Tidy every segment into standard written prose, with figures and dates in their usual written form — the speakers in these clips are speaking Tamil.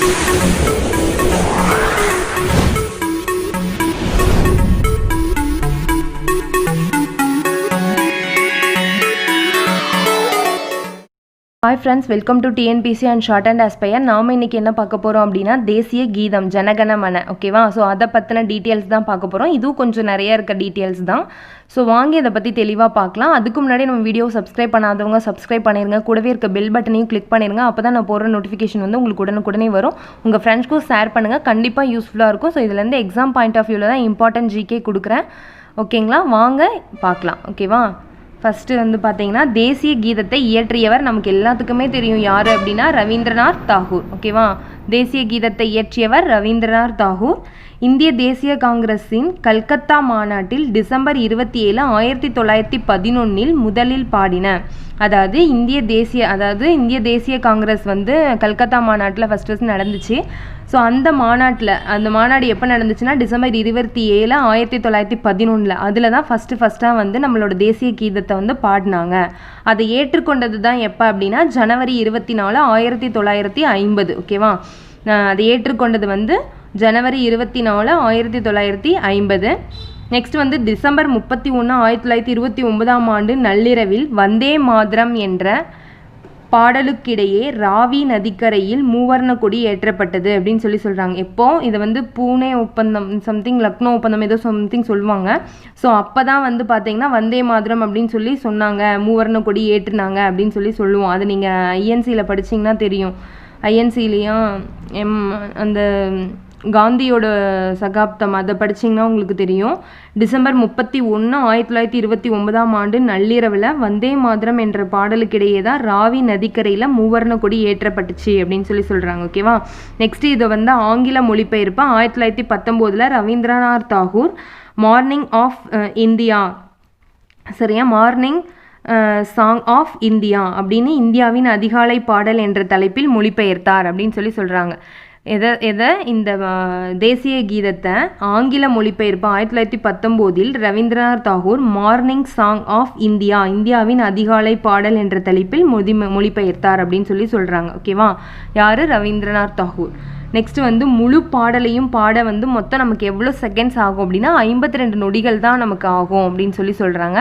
Hi friends, welcome to TNPC and SHORTHAND Aspire. நாம இன்னைக்கு என்ன பார்க்க போறோம் அப்படின்னா தேசிய கீதம் ஜனகணமன. ஓகேவா? ஸோ அதை பற்றின டீட்டெயில்ஸ் தான் பார்க்க போகிறோம். இதுவும் கொஞ்சம் நிறைய இருக்க டீட்டெயில்ஸ் தான். ஸோ வாங்கி இதை பற்றி தெளிவாக பார்க்கலாம். அதுக்கு முன்னாடி நம்ம வீடியோ சப்ஸ்கிரைப் பண்ணாதவங்க சப்ஸ்கிரைப் பண்ணிடுங்க. கூடவே இருக்க பெல் பட்டனையும் கிளிக் பண்ணிடுங்க. அப்போ தான் நான் போடுற நோட்டிஃபிகேஷன் வந்து உங்களுக்கு உடனுக்குடனே வரும். உங்கள் ஃப்ரெண்ட்ஸ்க்கும் ஷேர் பண்ணுங்கள். கண்டிப்பாக யூஸ்ஃபுல்லாக இருக்கும். ஸோ இதுலேருந்து எக்ஸாம் பாயிண்ட் ஆஃப் வியூவில் தான் இம்பார்ட்டன்ட் ஜிகே கொடுக்குறேன். ஓகேங்களா? வாங்க பார்க்கலாம். ஓகேவா? ஃபஸ்ட்டு வந்து பார்த்தீங்கன்னா தேசிய கீதத்தை இயற்றியவர் நமக்கு எல்லாத்துக்குமே தெரியும் யார் அப்படின்னா ரவீந்திரநாத் தாகூர். ஓகேவா? தேசிய கீதத்தை இயற்றியவர் ரவீந்திரநாத் தாகூர். இந்திய தேசிய காங்கிரஸின் கல்கத்தா மாநாட்டில் டிசம்பர் 27, 1911 முதலில் பாடின. அதாவது இந்திய தேசிய காங்கிரஸ் வந்து கல்கத்தா மாநாட்டில் ஃபஸ்ட்டு நடந்துச்சு. ஸோ அந்த மாநாடு எப்போ நடந்துச்சுன்னா டிசம்பர் 27, 1911 அதில் தான் ஃபஸ்ட்டாக வந்து நம்மளோட தேசிய கீதத்தை வந்து பாடினாங்க. அதை ஏற்றுக்கொண்டது தான் எப்போ அப்படின்னா ஜனவரி 24, 1950. ஓகேவா? அதை ஏற்றுக்கொண்டது வந்து ஜனவரி 24, 1950. நெக்ஸ்ட் வந்து டிசம்பர் 31, 1929 நள்ளிரவில் வந்தே மாதரம் என்ற பாடலுக்கிடையே ராவி நதிக்கரையில் மூவர்ண கொடி ஏற்றப்பட்டது அப்படின்னு சொல்கிறாங்க. எப்போ இதை வந்து பூனே ஒப்பந்தம் சம்திங் லக்னோ ஒப்பந்தம் ஏதோ சம்திங் சொல்லுவாங்க. ஸோ அப்போ தான் வந்து பார்த்தீங்கன்னா வந்தே மாதரம் அப்படின்னு சொன்னாங்க, மூவர்ண கொடி ஏற்றுனாங்க அப்படின்னு சொல்லுவோம். அது நீங்கள் ஐஎன்சியில் படிச்சிங்கன்னா தெரியும். ஐஎன்சிலையும் அந்த காந்தியோட சகாப்தம் அதை படிச்சிங்கன்னா உங்களுக்கு தெரியும். டிசம்பர் 31, 1929 நள்ளிரவில் வந்தே மாதரம் என்ற பாடலுக்கிடையே தான் ராவி நதிக்கரையில் மூவர்ண கொடி ஏற்றப்பட்டுச்சு அப்படின்னு சொல்கிறாங்க. ஓகேவா? நெக்ஸ்ட் இதை வந்து ஆங்கில மொழிபெயர்ப்பு 1919 Rabindranath Tagore morning of India morning song of India அப்படின்னு இந்தியாவின் அதிகாலை பாடல் என்ற தலைப்பில் மொழிபெயர்த்தார் அப்படின்னு சொல்கிறாங்க. இந்த தேசிய கீதத்தை ஆங்கில மொழிபெயர்ப்பு 1919 Rabindranath Tagore morning song of India இந்தியாவின் அதிகாலை பாடல் என்ற தலைப்பில் மொழிபெயர்த்தார் அப்படின்னு சொல்கிறாங்க. ஓகேவா? யார்? ரவீந்திரநாத் தாகூர். நெக்ஸ்ட் வந்து முழு பாடலையும் பாட வந்து மொத்தம் நமக்கு எவ்வளோ செகண்ட்ஸ் ஆகும் அப்படின்னா 52 நொடிகள் தான் நமக்கு ஆகும் அப்படின்னு சொல்கிறாங்க.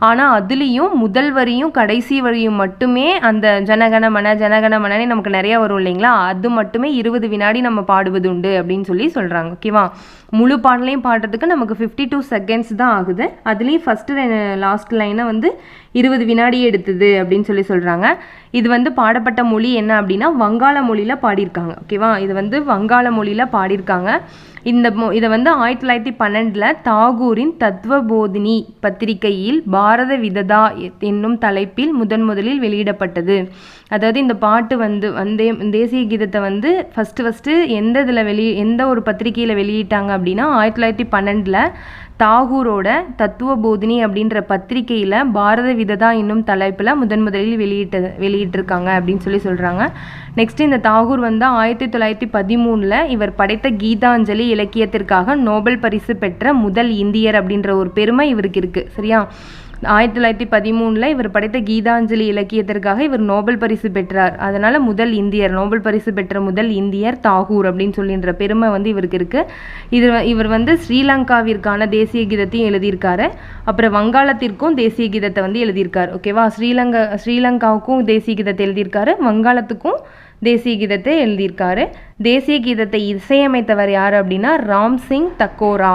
ஆனால் அதுலேயும் முதல் வரியும் கடைசி வரியும் மட்டுமே அந்த ஜனகணமனே நமக்கு நிறையா வரும் இல்லைங்களா? அது மட்டுமே 20 வினாடி நம்ம பாடுவது உண்டு அப்படின்னு சொல்கிறாங்க. ஓகேவா? முழு பாடலையும் பாடுறதுக்கு நமக்கு 52 செகண்ட்ஸ் தான் ஆகுது. அதுலேயும் ஃபஸ்ட்டு லாஸ்ட் லைனை வந்து 20 வினாடி எடுத்தது அப்படின்னு சொல்கிறாங்க. இது வந்து பாடப்பட்ட மொழி என்ன அப்படின்னா வங்காள மொழியில் பாடியிருக்காங்க. ஓகேவா? இது வந்து வங்காள மொழியில் பாடியிருக்காங்க. இதை வந்து 1912 தாகூரின் தத்துவபோதினி பத்திரிகையில் பாரத விததா என்னும் தலைப்பில் முதலில் வெளியிடப்பட்டது. அதாவது இந்த பாட்டு வந்து தேசிய கீதத்தை வந்து ஃபஸ்ட்டு எந்த ஒரு பத்திரிகையில் வெளியிட்டாங்க அப்படின்னா 1912 தாகூரோட தத்துவபோதினி அப்படின்ற பத்திரிகையில் பாரத விததா என்னும் தலைப்பில் முதலில் வெளியிட்டிருக்காங்க அப்படின்னு சொல்கிறாங்க. நெக்ஸ்ட் இந்த தாகூர் வந்து 1913 இவர் படைத்த கீதாஞ்சலி இலக்கியத்திற்காக நோபல் பரிசு பெற்ற முதல் இந்தியர் அப்படின்ற ஒரு பெருமை இவருக்கு இருக்குது. சரியா? 1913 இவர் படைத்த கீதாஞ்சலி இலக்கியத்திற்காக இவர் நோபல் பரிசு பெற்றார். அதனால் நோபல் பரிசு பெற்ற முதல் இந்தியர் தாகூர் அப்படின்னு சொல்லின்ற பெருமை வந்து இவருக்கு இருக்குது. இவர் வந்து ஸ்ரீலங்காவிற்கான தேசிய கீதத்தையும் எழுதியிருக்காரு. அப்புறம் வங்காளத்திற்கும் தேசிய கீதத்தை வந்து எழுதியிருக்காரு. ஓகேவா? ஸ்ரீலங்காவுக்கும் தேசிய கீதத்தை எழுதியிருக்காரு, வங்காளத்துக்கும் தேசிய கீதத்தை எழுதியிருக்காரு. தேசிய கீதத்தை இசையமைத்தவர் யார் அப்படின்னா ராம்சிங் தக்கோரா.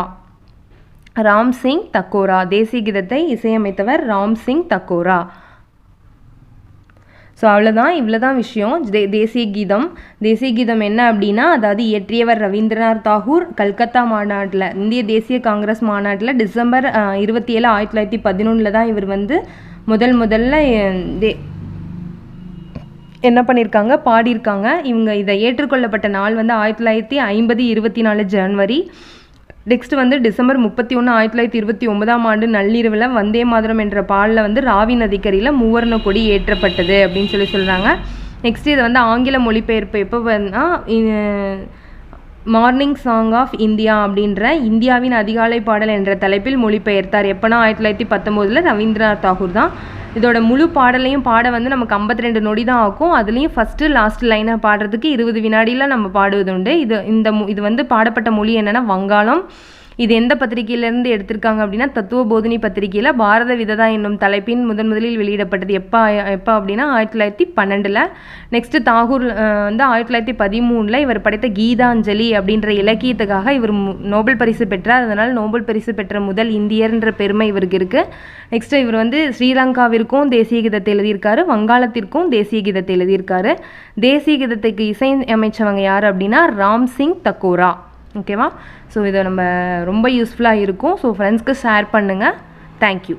தேசிய கீதத்தை இசையமைத்தவர் ராம்சிங் தக்கோரா. ஸோ இவ்வளோதான் விஷயம். தேசிய கீதம் என்ன அப்படின்னா அதாவது இயற்றியவர் ரவீந்திரநாத் தாகூர் கல்கத்தா மாநாட்டில் இந்திய தேசிய காங்கிரஸ் மாநாட்டில் டிசம்பர் 27, 1911 தான் இவர் வந்து முதல்ல என்ன பண்ணியிருக்காங்க பாடியிருக்காங்க. இவங்க இதை ஏற்றுக்கொள்ளப்பட்ட நாள் வந்து 1950 24 ஜனவரி. நெக்ஸ்ட் வந்து டிசம்பர் 31, 1929 நள்ளிரவில் வந்தே மாதரம் என்ற பாடலில் வந்து ராவி நதிக்கரையில் மூவர்ண கொடி ஏற்றப்பட்டது அப்படின்னு சொல்கிறாங்க. நெக்ஸ்ட் இதை வந்து ஆங்கில மொழிபெயர்ப்பு எப்போ வந்து மார்னிங் சாங் ஆஃப் இந்தியா அப்படின்ற இந்தியாவின் அதிகாலை பாடல் என்ற தலைப்பில் மொழிபெயர்த்தார். எப்போனா 1919 ரவீந்திரநாத் தாகூர் தான். இதோட முழு பாடலையும் பாட வந்து நமக்கு 52 நொடி தான் ஆகும். அதுலேயும் ஃபஸ்ட்டு லாஸ்ட் லைனாக பாடுறதுக்கு 20 வினாடியில் நம்ம பாடுவது உண்டு. இது வந்து பாடப்பட்ட மொழி என்னென்னா வங்காளம். இது எந்த பத்திரிகையிலேருந்து எடுத்திருக்காங்க அப்படின்னா தத்துவ போதினி பத்திரிகையில் பாரத விததா என்னும் தலைப்பின் முதலில் வெளியிடப்பட்டது. எப்போ அப்படின்னா 1912. நெக்ஸ்ட்டு தாகூர் வந்து 1913 இவர் படைத்த கீதாஞ்சலி அப்படின்ற இலக்கியத்துக்காக இவர் நோபல் பரிசு பெற்றார். அதனால் நோபல் பரிசு பெற்ற முதல் இந்தியர்ன்ற பெருமை இவருக்கு இருக்குது. நெக்ஸ்ட்டு இவர் வந்து ஸ்ரீலங்காவிற்கும் தேசிய கீதத்தை எழுதியிருக்காரு, வங்காளத்திற்கும் தேசிய கீதத்தை எழுதியிருக்காரு. தேசிய கீதத்துக்கு இசை அமைச்சவங்க யார் அப்படின்னா ராம்சிங் தக்கோரா. ஓகேவா? ஸோ இதை நம்ம ரொம்ப யூஸ்ஃபுல்லாக இருக்கும். ஸோ ஃப்ரெண்ட்ஸ்க்கு ஷேர் பண்ணுங்கள். தேங்க்யூ.